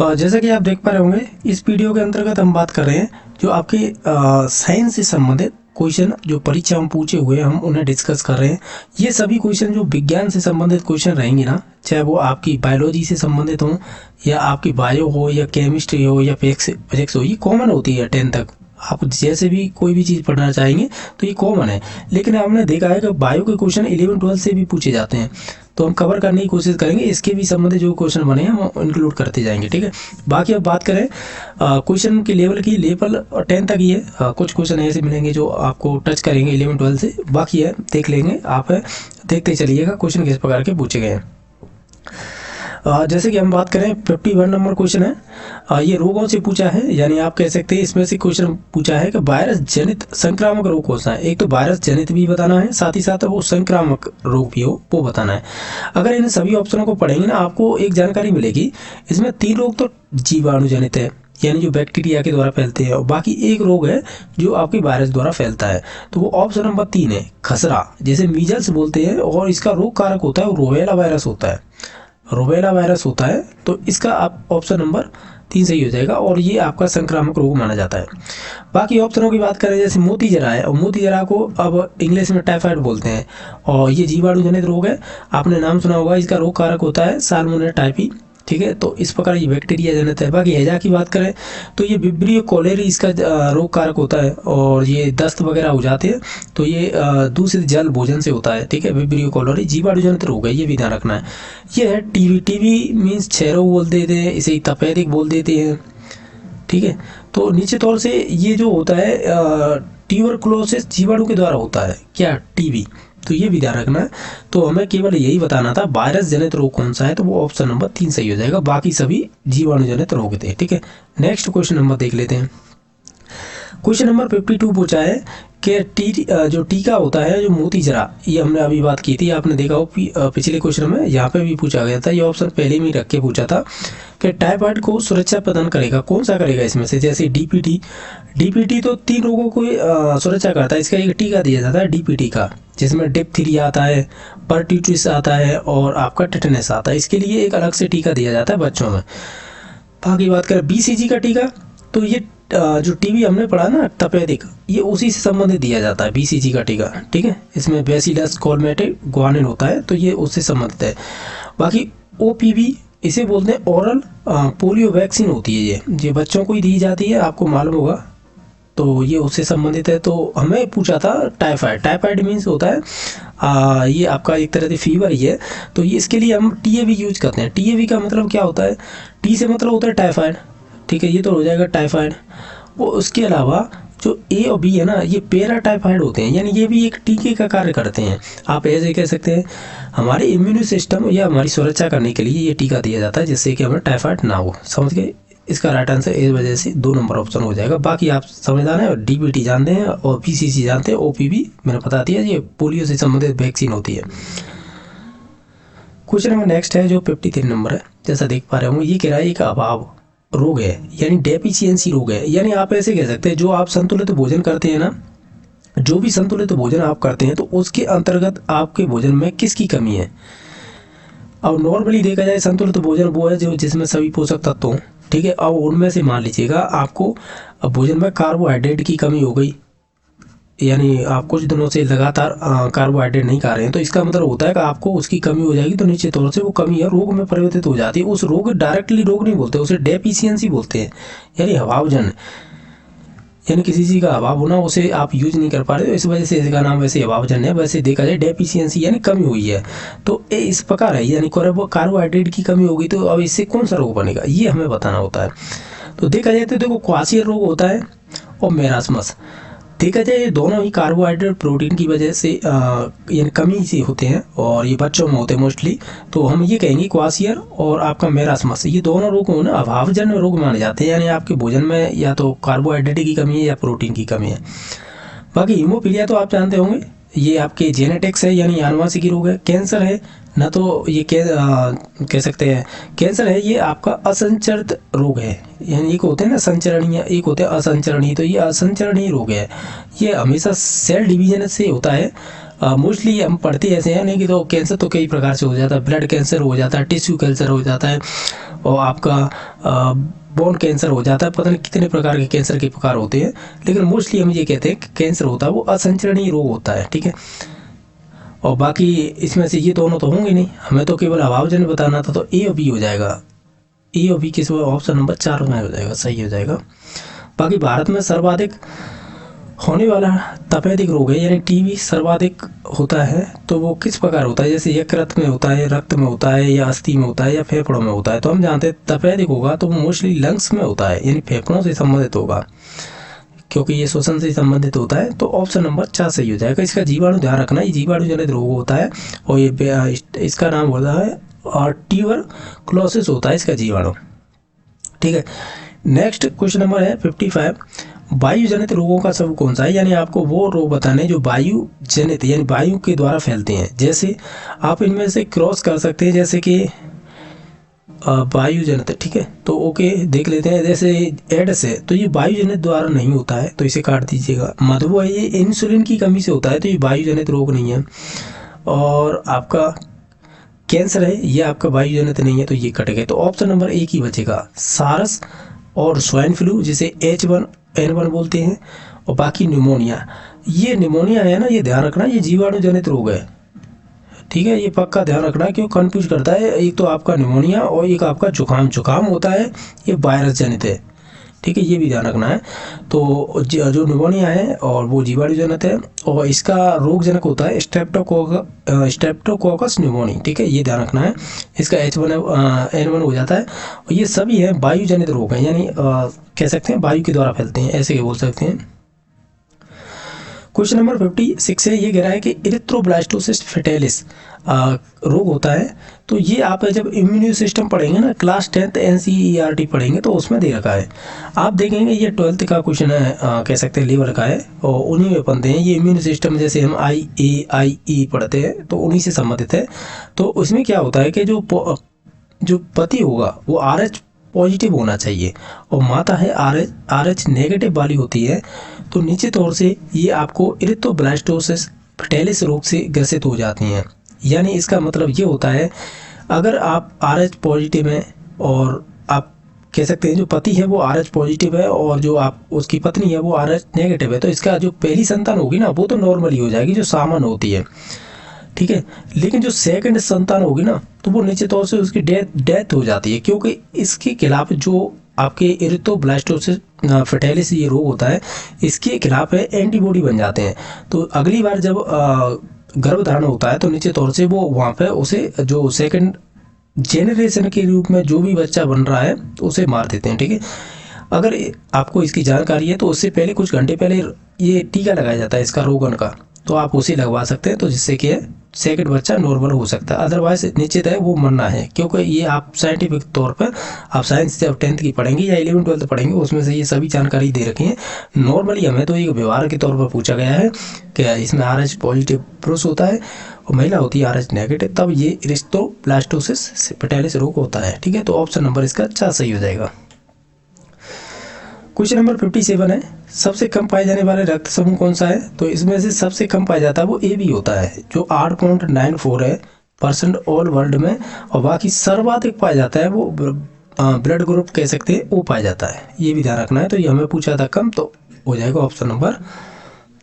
जैसा कि आप देख पा रहे होंगे, इस वीडियो के अंतर्गत हम बात कर रहे हैं जो आपके साइंस से संबंधित क्वेश्चन जो परीक्षा में पूछे हुए हैं, हम उन्हें डिस्कस कर रहे हैं। ये सभी क्वेश्चन जो विज्ञान से संबंधित क्वेश्चन रहेंगे ना, चाहे वो आपकी बायोलॉजी से संबंधित हो या आपकी बायो हो या केमिस्ट्री हो या फिजिक्स हो, ये कॉमन होती है 10 तक। आप जैसे भी कोई भी चीज़ पढ़ना चाहेंगे तो ये कॉमन है। लेकिन हमने देखा है कि बायो के क्वेश्चन 11-12 से भी पूछे जाते हैं, तो हम कवर करने की कोशिश करेंगे। इसके भी संबंधित जो क्वेश्चन बने हैं हम इंक्लूड करते जाएंगे, ठीक है। बाकी अब बात करें क्वेश्चन के लेवल की, लेवल 10 तक ही है। कुछ क्वेश्चन ऐसे मिलेंगे जो आपको टच करेंगे 11-12 से, बाकी है देख लेंगे आप, देखते चलिएगा क्वेश्चन किस प्रकार के पूछे गए हैं। जैसे कि हम बात करें 51 नंबर क्वेश्चन है, ये रोगों से पूछा है, यानी आप कह सकते हैं इसमें से क्वेश्चन पूछा है कि वायरस जनित संक्रामक रोग कौन सा है। एक तो वायरस जनित भी बताना है, साथ ही साथ वो संक्रामक रोग भी हो वो बताना है। अगर इन सभी ऑप्शनों को पढ़ेंगे ना, आपको एक जानकारी मिलेगी। इसमें 3 रोग तो जीवाणु जनित है, यानी जो बैक्टीरिया के द्वारा फैलते हैं, और बाकी एक रोग है जो आपके वायरस द्वारा फैलता है। तो वो ऑप्शन नंबर 3 है, खसरा, जैसे मीजल्स बोलते हैं, और इसका रोग कारक होता है वो रोबेला वायरस होता है। रोबेला वायरस होता है, तो इसका आप ऑप्शन नंबर 3 सही हो जाएगा, और ये आपका संक्रामक रोग माना जाता है। बाकी ऑप्शनों की बात करें, जैसे मोती जरा है, और मोती जरा को अब इंग्लिश में टाइफाइड बोलते हैं, और ये जीवाणु जनित रोग है। आपने नाम सुना होगा, इसका रोग कारक होता है साल्मोनेला टाइफी, ठीक है। तो इस प्रकार ये बैक्टीरिया जनित है। बाकी हैजा की बात करें तो ये विब्रियो कोलेरी इसका रोग कारक होता है, और ये दस्त वगैरह हो जाते हैं, तो ये दूषित जल भोजन से होता है, ठीक है। विब्रियो कोलेरी जीवाणु जनित रोग है, ये भी ध्यान रखना है। ये है टीबी। टीबी मीन्स क्षयरोग बोल देते हैं, इसे तपेदिक बोल देते हैं, ठीक है। तो नीचे तौर से ये जो होता है ट्यूबरकुलोसिस जीवाणु के द्वारा होता है, क्या, टीबी, तो ये भी ध्यान रखना है। तो हमें केवल यही बताना था वायरस जनित रोग कौन सा है, तो वो ऑप्शन नंबर 3 सही हो जाएगा। बाकी सभी जीवाणु जनित रोग थे, ठीक है। नेक्स्ट क्वेश्चन नंबर देख लेते हैं। क्वेश्चन नंबर 52 पूछा है कि जो टीका होता है जो मोती जरा, ये हमने अभी बात की थी, आपने देखा हो पिछले क्वेश्चन में यहाँ पे भी पूछा गया था। ये ऑप्शन पहले में रख के पूछा था कि टाइफाइड को सुरक्षा प्रदान करेगा, कौन सा करेगा इसमें से। जैसे डीपीटी तो 3 रोगों को सुरक्षा करता है, इसका एक टीका दिया जाता है डीपीटी का, जिसमें डिप्थीरिया आता है, परट्यूसिस आता है, और आपका टेटनस आता है। इसके लिए एक अलग से टीका दिया जाता है बच्चों में। बाकी बात करें बीसीजी का टीका, तो ये जो टीबी हमने पढ़ा ना तपेदिक, ये उसी से संबंधित दिया जाता है बीसीजी का टीका, ठीक है। इसमें बैसिलस कॉलमेटिक ग्वानिन होता है, तो ये उससे संबंधित है। बाकी ओपीवी इसे बोलते हैं ओरल पोलियो वैक्सीन होती है, ये बच्चों को ही दी जाती है, आपको मालूम होगा, तो ये उससे संबंधित है। तो हमें पूछा था टाइफाइड मीन्स होता है ये आपका एक तरह से फीवर ही है, तो ये इसके लिए हम टीएवी यूज करते हैं। टीएवी का मतलब क्या होता है, टी से मतलब होता है टाइफाइड, ठीक है, ये तो हो जाएगा टाइफाइड। वो उसके अलावा जो ए और बी है ना, ये पैरा टाइफाइड होते हैं, यानी ये भी एक टीके का कार्य करते हैं। आप ऐसे कह सकते हैं हमारे इम्यून सिस्टम या हमारी सुरक्षा करने के लिए ये टीका दिया जाता है, जिससे कि हमें टाइफाइड ना हो, समझ गए। इसका राइट आंसर इस वजह से 2 नंबर ऑप्शन हो जाएगा। बाकी आप समझदार हैं, डीबीटी जानते हैं और पीसीसी जानते हैं, ओपीवी मैंने बता दिया, ये पोलियो से संबंधित वैक्सीन होती है। क्वेश्चन नंबर नेक्स्ट है जो 53 नंबर है, जैसा देख पा रहे होंगे, ये कह रहा है एक अभाव रोग है, यानी डेफिशिएंसी रोग है। यानी आप ऐसे कह सकते हैं जो आप संतुलित भोजन करते हैं ना, जो भी संतुलित भोजन आप करते हैं, तो उसके अंतर्गत आपके भोजन में किसकी कमी है। अब नॉर्मली देखा जाए संतुलित भोजन वो है जो जिसमें सभी पोषक तत्व हों, ठीक है। अब उनमें से मान लीजिएगा आपको भोजन में कार्बोहाइड्रेट की कमी हो गई, यानी आप कुछ दिनों से लगातार कार्बोहाइड्रेट नहीं खा रहे हैं, तो इसका मतलब होता है कि आपको उसकी कमी हो जाएगी, तो नीचे तौर से वो कमी है रोग में परिवर्तित हो जाती है। उस रोग डायरेक्टली रोग नहीं बोलते, उसे डेफिशिएंसी बोलते हैं, यानी अभावजन, यानी किसी चीज़ का अभाव होना, उसे आप यूज नहीं कर पा रहे, तो इस वजह से इसका नाम वैसे अभावजन है। वैसे देखा जाए डेफिशिएंसी यानी कमी हुई है, तो ये इस प्रकार है, यानी कार्बोहाइड्रेट की कमी होगी, तो अब इससे कौन सा रोग बनेगा ये हमें बताना होता है। तो देखा जाए तो देखो क्वासियर रोग होता है और मेरास्मस, देखा जाए ये दोनों ही कार्बोहाइड्रेट प्रोटीन की वजह से यानी कमी से होते हैं, और ये बच्चों में होते हैं मोस्टली। तो हम ये कहेंगे क्वासियर और आपका मेरास्मस, ये दोनों रोग ना अभावजन्य रोग माने जाते हैं, यानी आपके भोजन में या तो कार्बोहाइड्रेट की कमी है या प्रोटीन की कमी है। बाकी हीमोफीलिया तो आप जानते होंगे, ये आपके जेनेटिक्स है, यानी आनुवांशिकी रोग है। कैंसर है ना, तो ये कह सकते हैं कैंसर है, ये आपका असंचरित रोग है, यानी एक होते हैं ना संचरणीय, एक होते हैं असंचरणीय, तो ये असंचरणीय रोग है। ये हमेशा सेल डिवीजन से होता है, मोस्टली हम पढ़ते ऐसे हैं नहीं कि तो कैंसर तो कई प्रकार से हो जाता है, ब्लड कैंसर हो जाता है, टिश्यू कैंसर हो जाता है, और आपका बोन कैंसर हो जाता है, पता नहीं कितने प्रकार के कैंसर के प्रकार होते हैं। लेकिन मोस्टली हम ये कहते हैं कि कैंसर होता है वो असंचरणीय रोग होता है, ठीक है। और बाकी इसमें से ये दोनों तो होंगे नहीं, हमें तो केवल अभावजन्य बताना था, तो ए और बी हो जाएगा। ए और बी किस ऑप्शन नंबर 4 में हो जाएगा, सही हो जाएगा। बाकी भारत में सर्वाधिक होने वाला तपेदिक रोग है, यानी टीबी सर्वाधिक होता है, तो वो किस प्रकार होता है, जैसे यकृत में होता है, रक्त में होता है, या अस्थि में होता है, या फेफड़ों में होता है। तो हम जानते हैं तपेदिक होगा तो वो मोस्टली लंग्स में होता है, यानी फेफड़ों से संबंधित होगा, क्योंकि ये श्वसन से संबंधित होता है। तो ऑप्शन नंबर 4 सही हो जाएगा। इसका जीवाणु ध्यान रखना, ये जीवाणु जनित रोग होता है, और ये इसका नाम होता है और ट्यूबरक्लोसिस होता है इसका जीवाणु, ठीक है। नेक्स्ट क्वेश्चन नंबर है 55, वायु जनित रोगों का सब कौन सा है, यानी आपको वो रोग बताने जो वायु जनित यानी वायु के द्वारा फैलते हैं। जैसे आप इनमें से क्रॉस कर सकते हैं, जैसे कि वायु जनित, ठीक है, तो ओके देख लेते हैं। जैसे एड्स है तो ये वायु जनित द्वारा नहीं होता है, तो इसे काट दीजिएगा। मधुमेह है, ये इंसुलिन की कमी से होता है, तो ये वायु जनित रोग नहीं है। और आपका कैंसर है, ये आपका वायु जनित नहीं है, तो ये कट गए। तो ऑप्शन नंबर एक ही बचेगा, सारस और स्वाइन फ्लू जिसे H1N1 बोलते हैं, और बाकी निमोनिया। ये निमोनिया है ना, ये ध्यान रखना, ये जीवाणु जनित रोग है, ठीक है, ये पक्का ध्यान रखना, क्यों कंफ्यूज करता है। एक तो आपका निमोनिया और एक आपका जुकाम होता है, ये वायरस जनित है, ठीक है, ये भी ध्यान रखना है। तो जो निमोनिया है और वो जीवाणु जनित है, और इसका रोग जनक होता है स्ट्रेप्टोकोकस न्यूमोनी, ठीक है, ये ध्यान रखना है। इसका H1N1 हो जाता है, और ये सभी है वायु जनित रोग हैं, यानी कह सकते हैं वायु के द्वारा फैलते हैं, ऐसे बोल सकते हैं। क्वेश्चन नंबर 56 है, ये कह रहा है कि इरिथ्रोब्लास्टोसिस फेटालिस रोग होता है। तो ये आप जब इम्यून सिस्टम पढ़ेंगे ना, क्लास 10th NCERT पढ़ेंगे, तो उसमें दे रखा है। आप देखेंगे ये 12th का क्वेश्चन है, कह सकते हैं लेवल का है, और उन्हीं में बनते हैं ये इम्यून सिस्टम। जैसे हम IAIE पढ़ते हैं तो उन्हीं से संबंधित है। तो उसमें क्या होता है कि जो पति होगा वो RH पॉजिटिव होना चाहिए, और माता है RH नेगेटिव वाली होती है। तो नीचे तौर से ये आपको इरिथ्रोब्लास्टोसिस फेटालिस रोग से ग्रसित हो जाती हैं। यानी इसका मतलब ये होता है, अगर आप RH पॉजिटिव हैं और आप कह सकते हैं जो पति है वो RH पॉजिटिव है, और जो आप उसकी पत्नी है वो RH नेगेटिव है, तो इसका जो पहली संतान होगी ना वो तो नॉर्मली हो जाएगी, जो सामान्य होती है, ठीक है। लेकिन जो सेकंड संतान होगी ना, तो वो नीचे तौर से उसकी डेथ हो जाती है, क्योंकि इसके खिलाफ जो आपके इरिथ्रोब्लास्टोसिस फेटालिस ये रोग होता है, इसके खिलाफ है एंटीबॉडी बन जाते हैं। तो अगली बार जब गर्भधारण होता है तो नीचे तौर से वो वहाँ पे उसे जो सेकंड जेनरेशन के रूप में जो भी बच्चा बन रहा है तो उसे मार देते हैं, ठीक है। अगर आपको इसकी जानकारी है तो उससे पहले कुछ घंटे पहले ये टीका लगाया जाता है इसका रोगन का, तो आप उसे लगवा सकते हैं, तो जिससे कि सेकंड बच्चा नॉर्मल हो सकता है। अदरवाइज निश्चित है वो मरना है, क्योंकि ये आप साइंटिफिक तौर पर आप साइंस जब 10th की पढ़ेंगे या 11th 12th पढ़ेंगे उसमें से ये सभी जानकारी दे रखी है। नॉर्मली हमें तो एक व्यवहार के तौर पर पूछा गया है कि इसमें RH पॉजिटिव पुरुष होता है और महिला होती है RH नेगेटिव, तब ये इरिथ्रोब्लास्टोसिस फेटालिस रोग होता है, ठीक है। तो ऑप्शन नंबर इसका 4 सही हो जाएगा। क्वेश्चन नंबर 57 है, सबसे कम पाए जाने वाले रक्त समूह कौन सा है। तो इसमें से सबसे कम पाया जाता है वो AB होता है, जो 8.94 है % ऑल वर्ल्ड में, और बाकी सर्वाधिक पाया जाता है वो ब्लड ग्रुप कह सकते हैं वो पाया जाता है, ये भी ध्यान रखना है। तो ये हमें पूछा था कम, तो हो जाएगा ऑप्शन नंबर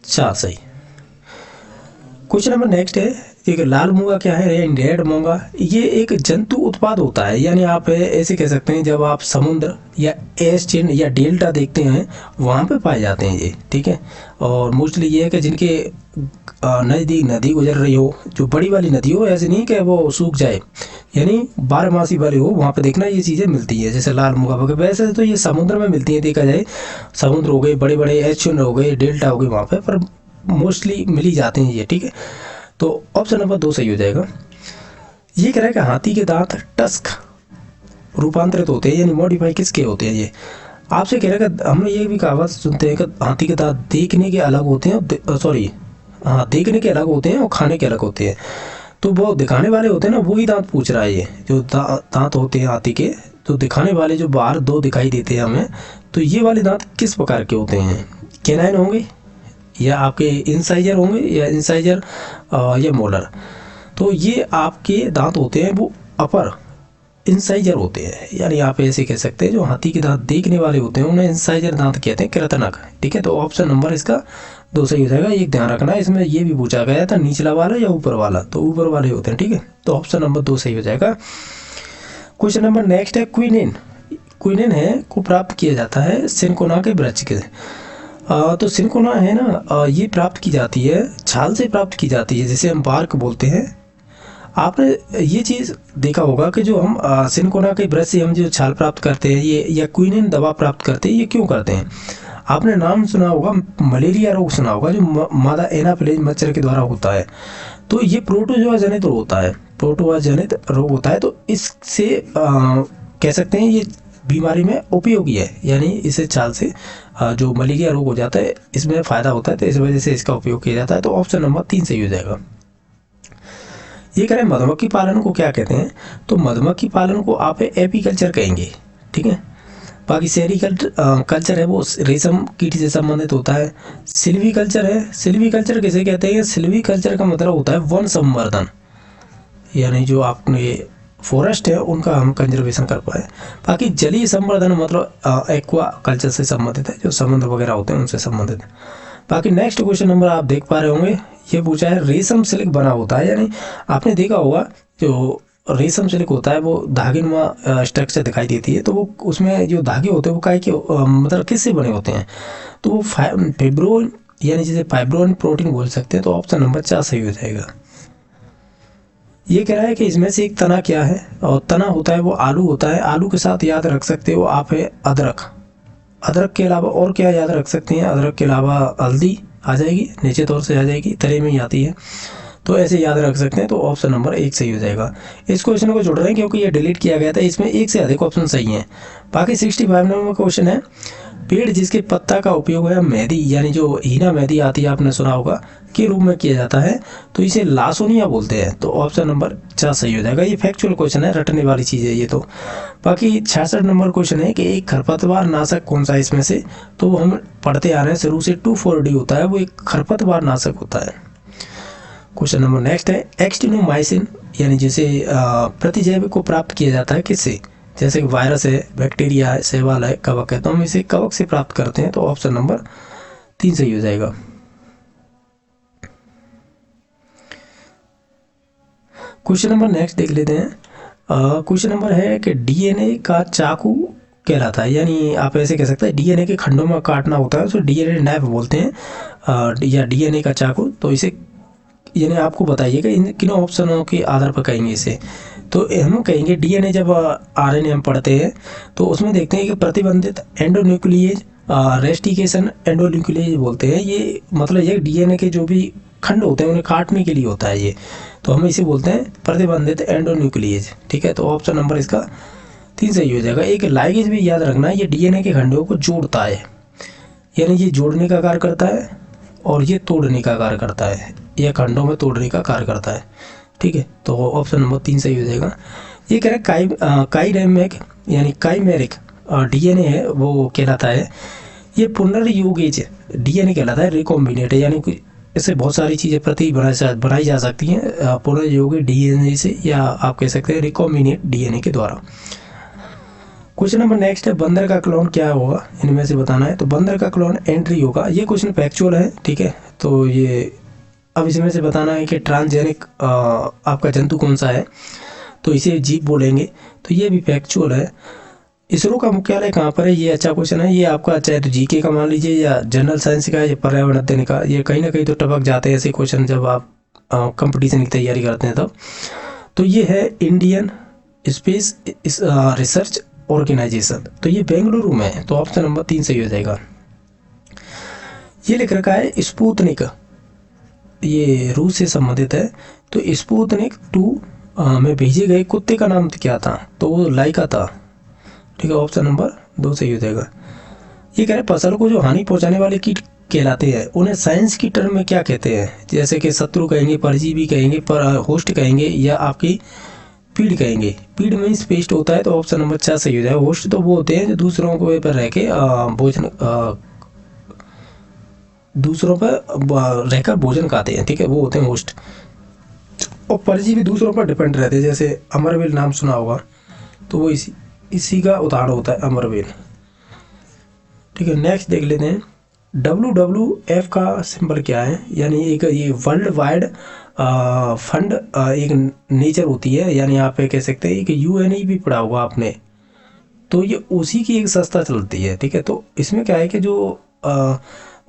4 सही। क्वेश्चन नंबर नेक्स्ट है, एक लाल मूंगा क्या है, रेड मूंगा, ये एक जंतु उत्पाद होता है, यानी आप ऐसे कह सकते हैं जब आप समुद्र या एस चिन्ह या डेल्टा देखते हैं वहाँ पे पाए जाते हैं ये, ठीक है। और मोस्टली ये है कि जिनके नज़दीक नदी गुजर रही हो, जो बड़ी वाली नदी हो, ऐसे नहीं कि वो सूख जाए, यानी 12 मासी वाली हो, वहाँ पे देखना ये चीज़ें मिलती है, जैसे लाल मूंगा वगैरह। वैसे तो ये समुद्र में मिलती है, देखा जाए समुद्र हो गए, बड़े बड़े एस चिन्ह हो गए, डेल्टा हो गए, वहाँ पर मोस्टली मिल ही जाते हैं ये, ठीक है। तो ऑप्शन नंबर 2 सही हो जाएगा। ये कह रहा है कि हाथी के दांत टस्क रूपांतरित होते हैं, यानी मॉडिफाई किसके होते हैं। ये आपसे कह रहा है कि हम ये भी कहावत सुनते हैं कि हाथी के दांत देखने के अलग होते हैं, देखने के अलग होते हैं और खाने के अलग होते हैं। तो वो दिखाने वाले होते हैं ना, वही दांत पूछ रहा है ये, जो दांत होते हैं हाथी के, तो दिखाने वाले जो बाहर 2 दिखाई देते हैं हमें, तो ये वाले दांत किस प्रकार के होते हैं। कैनाइन होंगे या आपके इंसाइजर होंगे या इंसाइजर या मोलर। तो ये आपके दांत होते हैं वो अपर इंसाइजर होते हैं, यानी आप ऐसे कह सकते हैं जो हाथी के दांत देखने वाले होते हैं उन्हें इंसाइजर दांत कहते हैं, कृतनक। ठीक है, तो ऑप्शन नंबर इसका 2 सही हो जाएगा। एक ध्यान रखना, इसमें ये भी पूछा गया था निचला वाला या ऊपर वाला, तो ऊपर वाले होते हैं। ठीक है, तो ऑप्शन नंबर 2 सही हो जाएगा। क्वेश्चन नंबर नेक्स्ट है क्विनिन। क्विनिन है को प्राप्त किया जाता है सिनकोना के वृक्ष के। तो सिनकोना है ना, ये प्राप्त की जाती है छाल से प्राप्त की जाती है, जिसे हम बार्क बोलते हैं। आपने ये चीज़ देखा होगा कि जो हम सिनकोना के ब्रश से हम जो छाल प्राप्त करते हैं ये, या क्विनिन दवा प्राप्त करते हैं, ये क्यों करते हैं? आपने नाम सुना होगा, मलेरिया रोग सुना होगा, जो मादा एनाफिलीज मच्छर के द्वारा होता है। तो ये प्रोटोजोआ जनित रोग होता है, प्रोटोजोआ जनित रोग होता है। तो इससे कह सकते हैं ये बीमारी में उपयोगी है, यानी इसे छाल से जो मलेरिया रोग हो जाता है इसमें फ़ायदा होता है, तो इस वजह से इसका उपयोग किया जाता है। तो ऑप्शन नंबर 3 सही हो जाएगा। ये करें मधुमक्खी पालन को क्या कहते हैं? तो मधुमक्खी पालन को आप एपीकल्चर कहेंगे। ठीक है, बाकी सेरीकल्चर है वो रेशम कीट से संबंधित होता है। सिल्वीकल्चर है, सिल्वीकल्चर किसे कहते हैं? सिल्वीकल्चर का मतलब होता है वन संवर्धन, यानी जो आपने फॉरेस्ट है उनका हम कंजर्वेशन कर पाए। बाकी जलीय संवर्धन मतलब एक्वा कल्चर से संबंधित है, जो समुद्र वगैरह होते हैं उनसे संबंधित है। बाकी नेक्स्ट क्वेश्चन नंबर आप देख पा रहे होंगे, ये पूछा है रेशम सिल्क बना होता है, यानी आपने देखा होगा जो रेशम सिल्क होता है वो धागेनुमा स्ट्रक्चर दिखाई देती है। तो वो उसमें जो धागे होते हैं वो काय के मतलब किससे बने होते हैं? तो वो फाइब्रोइन, यानी जिसे फाइब्रोइन प्रोटीन बोल सकते हैं। तो ऑप्शन नंबर 4 सही हो जाएगा। ये कह रहा है कि इसमें से एक तना क्या है? और तना होता है वो आलू होता है। आलू के साथ याद रख सकते हो आप है अदरक। अदरक के अलावा और क्या याद रख सकते हैं? अदरक के अलावा हल्दी आ जाएगी, नीचे तौर से आ जाएगी, तरे में ही आती है, तो ऐसे याद रख सकते हैं। तो ऑप्शन नंबर 1 सही हो जाएगा। इस क्वेश्चन को जोड़ रहे हैं क्योंकि ये डिलीट किया गया था, इसमें एक से अधिक ऑप्शन सही हैं। बाकी 65 नंबर क्वेश्चन है, पेड़ जिसके पत्ता का उपयोग है मेहंदी, यानी जो हीना मेहंदी आती है आपने सुना होगा, के रूप में किया जाता है, तो इसे लासोनिया बोलते हैं। तो ऑप्शन नंबर 4 सही हो जाएगा। ये फैक्चुअल क्वेश्चन है, रटने वाली चीज़ है ये तो। बाकी 66 नंबर क्वेश्चन है कि एक खरपतवार नाशक कौन सा है इसमें से? तो वो हम पढ़ते आ रहे हैं शुरू से, 2,4-D होता है, वो एक खरपतवार नाशक होता है। क्वेश्चन नंबर नेक्स्ट है एक्टिनोमाइसिन, यानी जिसे प्रतिजैविक को प्राप्त किया जाता है किससे? जैसे कि वायरस है, बैक्टीरिया है, शैवाल है, कवक है, तो हम इसे कवक से प्राप्त करते हैं। तो ऑप्शन नंबर 3 सही हो जाएगा। क्वेश्चन नंबर नेक्स्ट देख लेते हैं। क्वेश्चन नंबर है कि डीएनए का चाकू कहलाता है, यानी आप ऐसे कह सकते हैं डीएनए के खंडों में काटना होता है, तो डीएनए नाइफ बोलते हैं, या डीएनए का चाकू। तो इसे यानी आपको बताइएगा इन किन ऑप्शनों के आधार पर कहेंगे इसे। तो हम कहेंगे डीएनए, जब आरएनए हम पढ़ते हैं तो उसमें देखते हैं कि प्रतिबंधित एंडोन्यूक्लियेज, रेस्टिकेशन एंडोन्यूक्लियेज बोलते हैं। ये मतलब ये डीएनए के जो भी खंड होते हैं उन्हें काटने के लिए होता है ये, तो हम इसे बोलते हैं प्रतिबंधित एंडोन्यूक्लियेज। ठीक है, तो ऑप्शन नंबर इसका 3 सही हो जाएगा। एक लाइगेज भी याद रखना, ये डीएनए के खंडों को जोड़ता है, यानी ये जोड़ने का कार्य करता है और ये तोड़ने का कार्य करता है, यह खंडों में तोड़ने का कार्य करता है। ठीक है, तो ऑप्शन नंबर 3 सही हो जाएगा। ये कह रहे हैं काइनेमेक, यानी काइमेरिक डीएनए है वो कहलाता है। ये पुनर्योगेज डीएनए कहलाता है, रिकॉम्बिनेट है, यानी इससे बहुत सारी चीज़ें बनाई जा सकती हैं पुनर्योगी डीएनए से, या आप कह सकते हैं रिकॉम्बिनेट डीएनए के द्वारा। क्वेश्चन नंबर नेक्स्ट है बंदर का क्लोन क्या होगा, इनमें से बताना है। तो बंदर का क्लोन एंट्री होगा। ये क्वेश्चन फैक्चुअल है। ठीक है, तो ये अब इसमें से बताना है कि ट्रांसजेनिक आपका जंतु कौन सा है, तो इसे जीव बोलेंगे। तो ये भी फैक्चुअल है। इसरो का मुख्यालय कहाँ पर है? ये अच्छा क्वेश्चन है। ये आपका चाहे तो जीके का मान लीजिए या जनरल साइंस का या पर्यावरण अध्ययन का, ये कहीं ना कहीं तो टपक जाते हैं ऐसे क्वेश्चन जब आप कंपटीशन की तैयारी करते हैं तब। तो ये है इंडियन स्पेस रिसर्च ऑर्गेनाइजेशन, तो ये बेंगलुरु में है। तो ऑप्शन नंबर 3 सही हो जाएगा। ये लिख रखा है स्पुतनिक, ये रूस से संबंधित है। तो स्पुतनिक 2 में भेजे गए कुत्ते का नाम क्या था? तो वो लाइका था। ठीक है, ऑप्शन नंबर 2 सही हो जाएगा। ये कह रहे फसल को जो हानि पहुंचाने वाले कीट कहलाते हैं उन्हें साइंस की टर्म में क्या कहते हैं? जैसे कि शत्रु कहेंगे, परजीवी कहेंगे, पर होस्ट कहेंगे, या आपकी पीड़ कहेंगे। पीड़ मीन्स पेस्ट होता है, तो ऑप्शन नंबर 4 सही हो जाएगा। होस्ट तो वो होते हैं जो दूसरों को पर रह के भोजन दूसरों पर रहकर भोजन खाते हैं, ठीक है, वो होते हैं होस्ट। और परजीवी दूसरों पर डिपेंड रहते हैं, जैसे अमरवेल नाम सुना होगा, तो वो इसी का उदाहरण होता है अमरवेल, ठीक है। नेक्स्ट देख लेते हैं, WWF का सिंबल क्या है, यानी एक ये वर्ल्ड वाइड फंड एक नेचर होती है, यानी आप कह सकते हैं कि UNE भी पढ़ा होगा आपने, तो ये उसी की एक संस्था चलती है, ठीक है। तो इसमें क्या है कि जो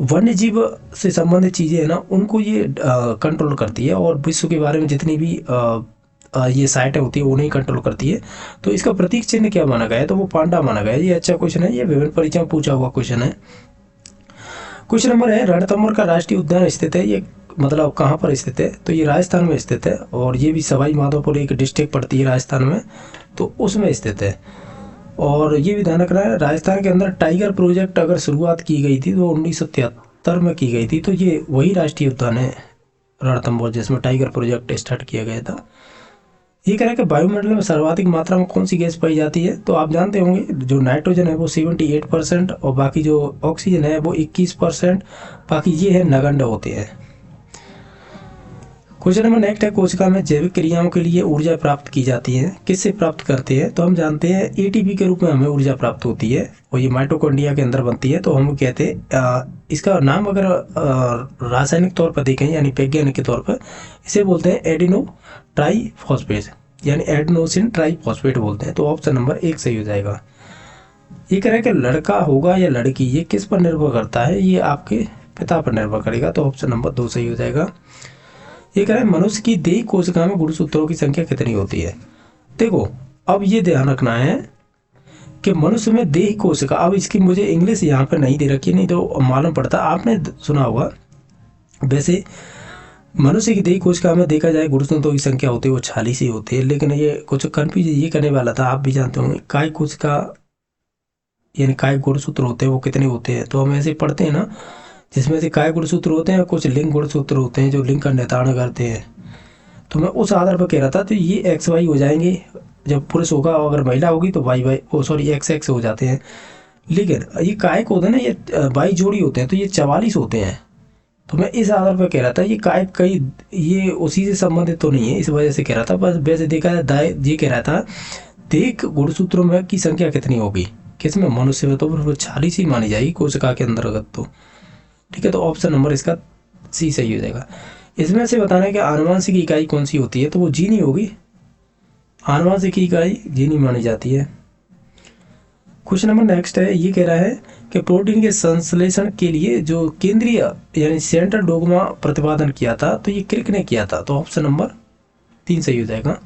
वन्य जीव से संबंधित चीज़ें हैं ना, उनको ये कंट्रोल करती है, और विश्व के बारे में जितनी भी ये साइटें होती है उन्हें कंट्रोल करती है। तो इसका प्रतीक चिन्ह क्या माना गया है, तो वो पांडा माना गया है। ये अच्छा क्वेश्चन है, ये विभिन्न परीक्षा में पूछा हुआ क्वेश्चन है। क्वेश्चन नंबर है, रणथंभौर का राष्ट्रीय उद्यान स्थित है, ये मतलब कहाँ पर स्थित है, तो ये राजस्थान में स्थित है, और ये भी सवाई माधोपुर एक डिस्ट्रिक्ट पड़ती है राजस्थान में, तो उसमें स्थित है। और ये भी ध्यान रखना है, राजस्थान के अंदर टाइगर प्रोजेक्ट अगर शुरुआत की गई थी तो 1973 में की गई थी, तो ये वही राष्ट्रीय उद्यान है रणथंभौर जिसमें टाइगर प्रोजेक्ट स्टार्ट किया गया था। ये कह रहा है कि वायुमंडल में सर्वाधिक मात्रा में कौन सी गैस पाई जाती है, तो आप जानते होंगे जो नाइट्रोजन है वो 78%, और बाकी जो ऑक्सीजन है वो 21%, बाकी ये है नगण्य होते हैं। क्वेश्चन नंबर नेक्स्ट है, कोशिका में जैविक क्रियाओं के लिए ऊर्जा प्राप्त की जाती है, किससे प्राप्त करते हैं, तो हम जानते हैं ATP के रूप में हमें ऊर्जा प्राप्त होती है, और ये माइटोकॉन्ड्रिया के अंदर बनती है। तो हम कहते हैं इसका नाम अगर रासायनिक तौर पर देखें यानी वैज्ञानिक के तौर पर, इसे बोलते हैं एडिनो ट्राईफॉस्फेट, यानी एडेनोसिन ट्राईफॉस्फेट बोलते हैं। तो ऑप्शन नंबर 1 सही हो जाएगा। ये कह रहा है कि लड़का होगा या लड़की, ये किस पर निर्भर करता है, ये आपके पिता पर निर्भर करेगा, तो ऑप्शन नंबर 2 सही हो जाएगा। ये कह रहा है मनुष्य की देह कोशिका में गुणसूत्रों की संख्या कितनी होती है। देखो अब ये ध्यान रखना है कि मनुष्य में देह कोशिका, अब इसकी मुझे इंग्लिश यहाँ पे नहीं दे रखी, नहीं तो मालूम पड़ता, आपने सुना होगा। वैसे मनुष्य की देह कोशिका में देखा जाए गुणसूत्रों की संख्या होती है वो 46 ही होती है, लेकिन ये कुछ कन्फ्यूज ये करने वाला था, आप भी जानते होंगे काय कोशिका यानी काय गुणसूत्र होते हैं वो कितने होते हैं। तो हम ऐसे पढ़ते हैं ना, जिसमें से काय गुणसूत्र होते हैं, कुछ लिंग गुणसूत्र होते हैं जो लिंग का निर्धारण करते हैं। तो मैं उस आधार पर कह रहा था, तो ये XY हो जाएंगे, जब पुरुष होगा, और अगर महिला होगी तो XX हो जाते हैं। लेकिन ये काय को होते हैं ना, ये 22 जोड़ी होते हैं, तो ये 44 होते हैं। तो मैं इस आधार पर कह रहा था, ये काय कई ये उसी से संबंधित तो नहीं है, इस वजह से कह रहा था। बस वैसे देखा जाए ये कह रहा था देख गुणसूत्रों में की संख्या कितनी होगी, किसमें, मनुष्य में, तो फिर 46 ही मानी जाएगी कोशिका के अंतर्गत। तो ठीक है, तो ऑप्शन नंबर इसका C सही हो जाएगा। इसमें से बताना है कि आनुवांशिक इकाई कौन सी होती है, तो वो जीनी होगी, आनुवांशिक इकाई जीनी मानी जाती है। क्वेश्चन नंबर नेक्स्ट है, ये कह रहा है कि प्रोटीन के संश्लेषण के लिए जो केंद्रीय यानी सेंट्रल डोग्मा प्रतिपादन किया था, तो ये क्रिक ने किया था, तो ऑप्शन नंबर 3 सही हो जाएगा।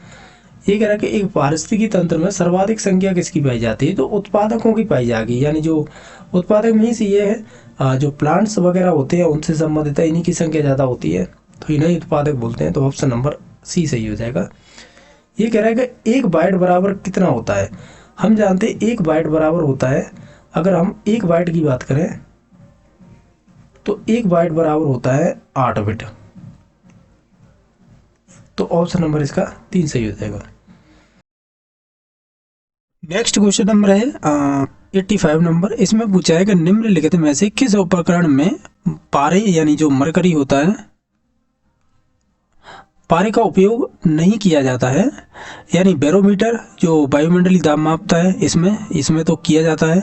ये कह रहा है कि एक पारिस्थितिकी तंत्र में सर्वाधिक संख्या किसकी पाई जाती है, तो उत्पादकों की पाई जाएगी, यानी जो उत्पादक मीन्स ये है जो प्लांट्स वगैरह होते हैं उनसे संबंधित है, इन्हीं की संख्या ज़्यादा होती है, तो इन्हें उत्पादक बोलते हैं, तो ऑप्शन नंबर C सही हो जाएगा। ये कह रहा है कि 1 बाइट बराबर कितना होता है, हम जानते हैं 1 बाइट बराबर होता है, अगर हम 1 बाइट की बात करें तो 1 बाइट बराबर होता है 8 बिट, तो ऑप्शन नंबर इसका 3 सही हो जाएगा। नेक्स्ट क्वेश्चन नंबर है 85 नंबर, इसमें पूछा है कि निम्नलिखित में से किस उपकरण में पारे यानी जो मरकरी होता है, पारे का उपयोग नहीं किया जाता है, यानी बैरोमीटर जो वायुमंडलीय दाब मापता है इसमें तो किया जाता है।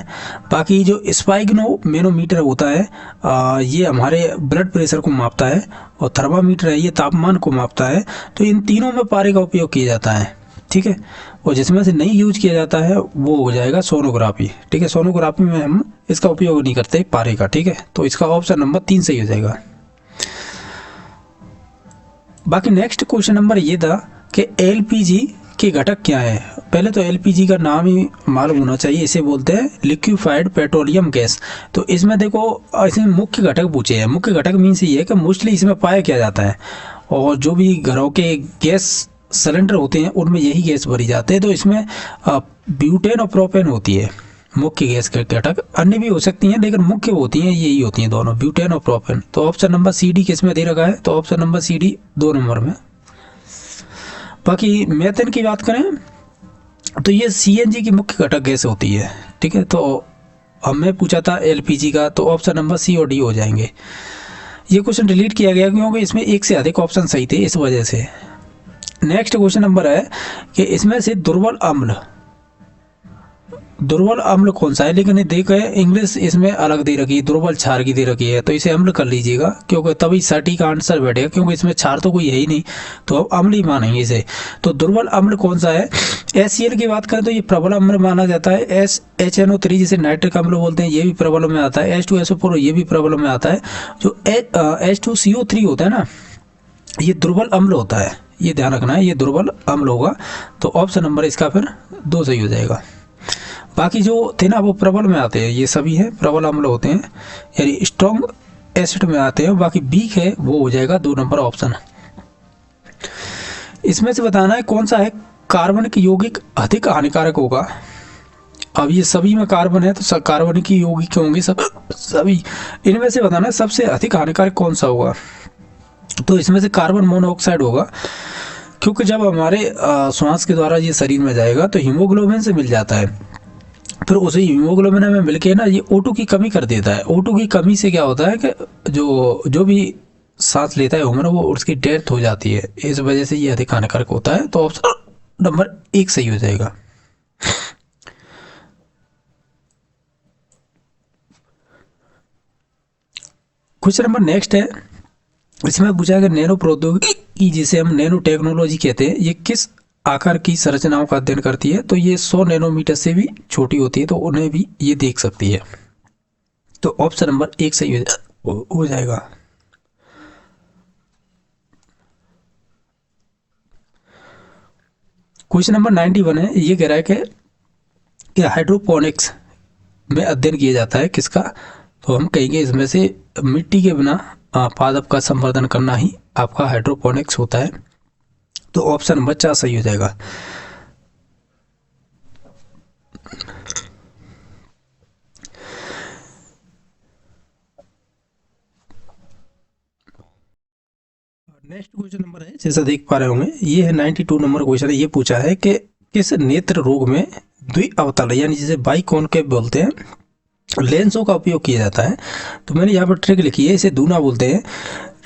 बाकी जो स्पाइगनोमेनोमीटर होता है ये हमारे ब्लड प्रेशर को मापता है, और थर्मामीटर है ये तापमान को मापता है। तो इन तीनों में पारे का उपयोग किया जाता है, ठीक है। और जिसमें से नहीं यूज किया जाता है वो हो जाएगा सोनोग्राफी, ठीक है। सोनोग्राफी में हम इसका उपयोग नहीं करते पारे का, ठीक है। तो इसका ऑप्शन नंबर 3 सही हो जाएगा। बाकी नेक्स्ट क्वेश्चन नंबर ये था कि LPG के घटक क्या है। पहले तो LPG का नाम ही मालूम होना चाहिए, इसे बोलते हैं लिक्विफाइड पेट्रोलियम गैस। तो इसमें देखो इसमें मुख्य घटक पूछे हैं, मुख्य घटक मीन्स ये है कि मोस्टली इसमें पाया क्या जाता है, और जो भी घरों के गैस सिलेंडर होते हैं उनमें यही गैस भरी जाते हैं। तो इसमें ब्यूटेन और प्रोपेन होती है मुख्य गैस के घटक, अन्य भी हो सकती हैं लेकिन मुख्य होती हैं यही होती हैं दोनों, ब्यूटेन और प्रोपेन। तो ऑप्शन नंबर CD किसमें दे रखा है, तो ऑप्शन नंबर CD 2 नंबर में। बाकी मेथेन की बात करें तो ये CNG की मुख्य घटक गैस होती है, ठीक है। तो हमें पूछा था LPG का, तो ऑप्शन नंबर C और D हो जाएंगे। ये क्वेश्चन डिलीट किया गया क्योंकि इसमें एक से अधिक ऑप्शन सही थे, इस वजह से। नेक्स्ट क्वेश्चन नंबर है कि इसमें से दुर्बल अम्ल कौन सा है, लेकिन ये देखो इंग्लिश इसमें अलग दे रखी है, दुर्बल क्षार की दे रखी है, तो इसे अम्ल कर लीजिएगा क्योंकि तभी सटीक आंसर बैठेगा, क्योंकि इसमें क्षार तो कोई है ही नहीं, तो अब अम्ल ही मानेंगे इसे। तो दुर्बल अम्ल कौन सा है? HCl की बात करें तो ये प्रबल अम्ल माना जाता है। HNO3 जिसे नाइट्रिक अम्ल बोलते हैं, ये भी प्रबल में आता है। H2SO4 ये भी प्रबल में आता है। जो H2CO3 होता है ना, ये दुर्बल अम्ल होता है, ये ध्यान रखना है, ये दुर्बल अम्ल होगा। तो ऑप्शन नंबर इसका फिर 2 सही हो जाएगा। बाकी जो थे ना वो प्रबल में आते हैं, ये सभी हैं प्रबल अम्ल होते हैं, यानी स्ट्रॉन्ग एसिड में आते हैं। बाकी वीक है वो हो जाएगा 2 नंबर ऑप्शन। इसमें से बताना है कौन सा है कार्बनिक यौगिक अधिक हानिकारक होगा। अब ये सभी में कार्बन है तो कार्बनिक यौगिक होंगे सभी। इनमें से बताना है सबसे अधिक हानिकारक कौन सा होगा। तो इसमें से कार्बन मोनोऑक्साइड होगा, क्योंकि जब हमारे श्वास के द्वारा ये शरीर में जाएगा तो हीमोग्लोबिन से मिल जाता है, फिर उसे हीमोग्लोबिन में मिलके ना ये O2 की कमी कर देता है। O2 की कमी से क्या होता है कि जो भी सांस लेता है ह्यूमन, वो उसकी डेथ हो जाती है, इस वजह से ये अधिक हानिकारक होता है। तो ऑप्शन नंबर 1 सही हो जाएगा। क्वेश्चन नंबर नेक्स्ट है, इसमें पूछा है कि नैनो प्रौद्योगिकी जिसे हम नैनो टेक्नोलॉजी कहते हैं, ये किस आकार की संरचनाओं का अध्ययन करती है। तो ये 100 नैनोमीटर से भी छोटी होती है, तो उन्हें भी ये देख सकती है। तो ऑप्शन नंबर 1 सही हो जाएगा। क्वेश्चन नंबर 91 है, ये कह रहा है कि हाइड्रोपोनिक्स में अध्ययन किया जाता है किसका। तो हम कहेंगे इसमें से मिट्टी के बिना पादप का संवर्धन करना ही आपका हाइड्रोपोनिक्स होता है। तो ऑप्शन नंबर 4 सही हो जाएगा। नेक्स्ट क्वेश्चन नंबर है, जैसा देख पा रहे होंगे, ये है 92 नंबर क्वेश्चन है। ये पूछा है कि किस नेत्र रोग में द्विअवतल यानी जिसे बाइकॉनकेव बोलते हैं लेंसों का उपयोग किया जाता है। तो मैंने यहाँ पर ट्रिक लिखी है, इसे दूना बोलते हैं।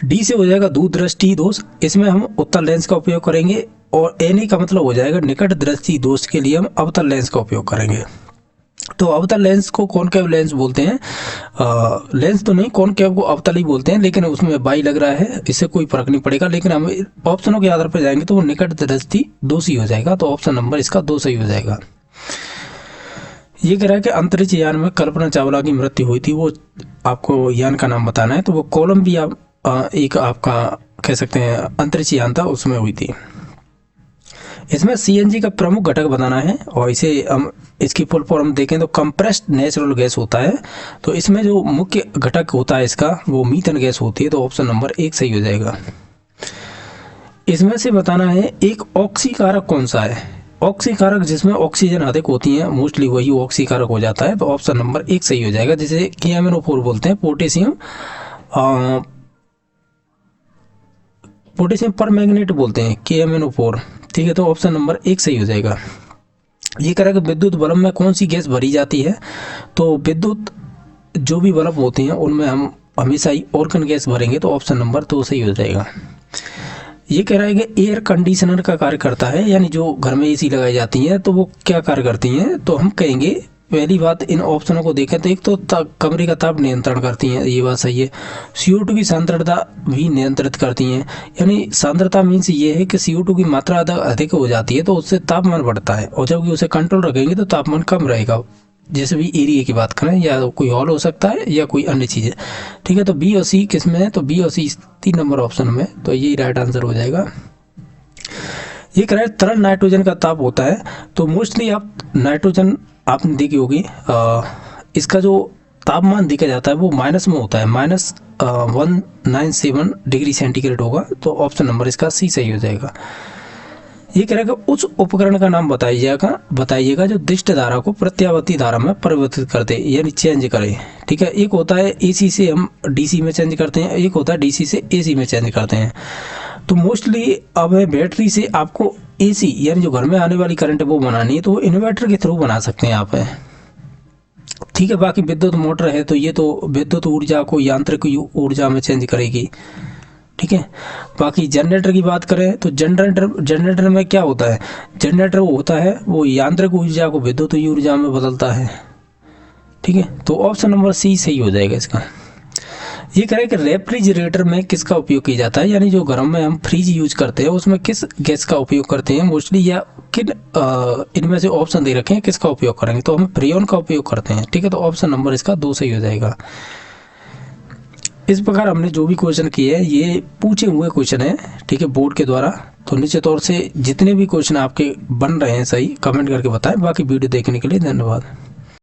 डी से हो जाएगा दूरदृष्टि दोष, इसमें हम उत्तल लेंस का उपयोग करेंगे। और एन का मतलब हो जाएगा निकट दृष्टि दोष के लिए हम अवतल लेंस का उपयोग करेंगे। तो अवतल लेंस को कॉनकेव लेंस बोलते हैं। लेंस तो नहीं, कॉनकेव को अवतल ही बोलते हैं, लेकिन उसमें बाई लग रहा है, इससे कोई फर्क नहीं पड़ेगा। लेकिन हम ऑप्शनों के आधार पर जाएंगे तो वो निकट दृष्टि दोष ही हो जाएगा। तो ऑप्शन नंबर इसका 2 सही हो जाएगा। ये कह रहा है कि अंतरिक्ष यान में कल्पना चावला की मृत्यु हुई थी, वो आपको यान का नाम बताना है। तो वो कोलंबिया एक आपका कह सकते हैं अंतरिक्ष यान था, उसमें हुई थी। इसमें CNG का प्रमुख घटक बताना है, और इसे हम इसकी फुल फॉर्म देखें तो कंप्रेस्ड नेचुरल गैस होता है। तो इसमें जो मुख्य घटक होता है इसका वो मीथेन गैस होती है। तो ऑप्शन नंबर 1 सही हो जाएगा। इसमें से बताना है एक ऑक्सीकारक कौन सा है। ऑक्सीकारक जिसमें ऑक्सीजन अधिक होती है मोस्टली वही ऑक्सीकारक हो जाता है। तो ऑप्शन नंबर 1 सही हो जाएगा, जिसे KMnO4 बोलते हैं, पोटेशियम परमैंगनेट बोलते हैं, KMnO4। ठीक है, तो ऑप्शन नंबर 1 सही हो जाएगा। ये कह रहा है कि विद्युत बल्ब में कौन सी गैस भरी जाती है। तो विद्युत जो भी बल्ब होते हैं उनमें हम हमेशा ही ऑर्गन गैस भरेंगे। तो ऑप्शन नंबर 2 सही हो जाएगा। ये कह रहा है कि एयर कंडीशनर का कार्य करता है, यानी जो घर में AC लगाई जाती हैं तो वो क्या कार्य करती हैं। तो हम कहेंगे पहली बात, इन ऑप्शनों को देखें तो एक तो कमरे का ताप नियंत्रण करती हैं, ये बात सही है। CO2 की सांद्रता भी नियंत्रित करती हैं, यानी सांद्रता मीन्स ये है कि CO2 की मात्रा अधिक हो जाती है तो उससे तापमान बढ़ता है, और जबकि उसे कंट्रोल रखेंगे तो तापमान कम रहेगा। जैसे भी एरिया की बात करें, या कोई हॉल हो सकता है या कोई अन्य चीज़ है। ठीक है, तो B और C किस में है। तो B और C 3 नंबर ऑप्शन में, तो यही राइट आंसर हो जाएगा। ये कह रहा है तरल नाइट्रोजन का ताप होता है। तो मोस्टली आप नाइट्रोजन आपने देखी होगी, इसका जो तापमान देखा जाता है वो माइनस में होता है, -197 डिग्री सेंटीग्रेड होगा। तो ऑप्शन नंबर इसका C सही हो जाएगा। ये कह रहा है कि उस उपकरण का नाम बताइएगा जो दृष्ट धारा को प्रत्यावर्ती धारा में परिवर्तित कर दे, यानी चेंज करे। ठीक है, एक होता है AC से हम DC में चेंज करते हैं, एक होता है DC से AC में चेंज करते हैं। तो मोस्टली अब बैटरी से आपको AC यानी जो घर में आने वाली करंट है वो बनानी है, तो वो इन्वर्टर के थ्रू बना सकते हैं आप। ठीक है। बाकी विद्युत मोटर है तो ये तो विद्युत ऊर्जा को यांत्रिक ऊर्जा में चेंज करेगी। ठीक है। बाकी जनरेटर की बात करें तो जनरेटर में क्या होता है, जनरेटर वो होता है वो यांत्रिक ऊर्जा को विद्युत ऊर्जा में बदलता है। ठीक है, तो ऑप्शन नंबर सी सही हो जाएगा इसका। ये करें कि रेफ्रिजरेटर में किसका उपयोग किया जाता है, यानी जो घर में हम फ्रिज यूज करते हैं उसमें किस गैस का उपयोग करते हैं मोस्टली, या किन इनमें से ऑप्शन दे रखे हैं किसका उपयोग करेंगे, तो हम फ्रीऑन का उपयोग करते हैं। ठीक है, तो ऑप्शन नंबर इसका 2 सही हो जाएगा। इस प्रकार हमने जो भी क्वेश्चन किए हैं ये पूछे हुए क्वेश्चन है, ठीक है, बोर्ड के द्वारा। तो निश्चित तौर से जितने भी क्वेश्चन आपके बन रहे हैं सही, कमेंट करके बताएं। बाकी वीडियो देखने के लिए धन्यवाद।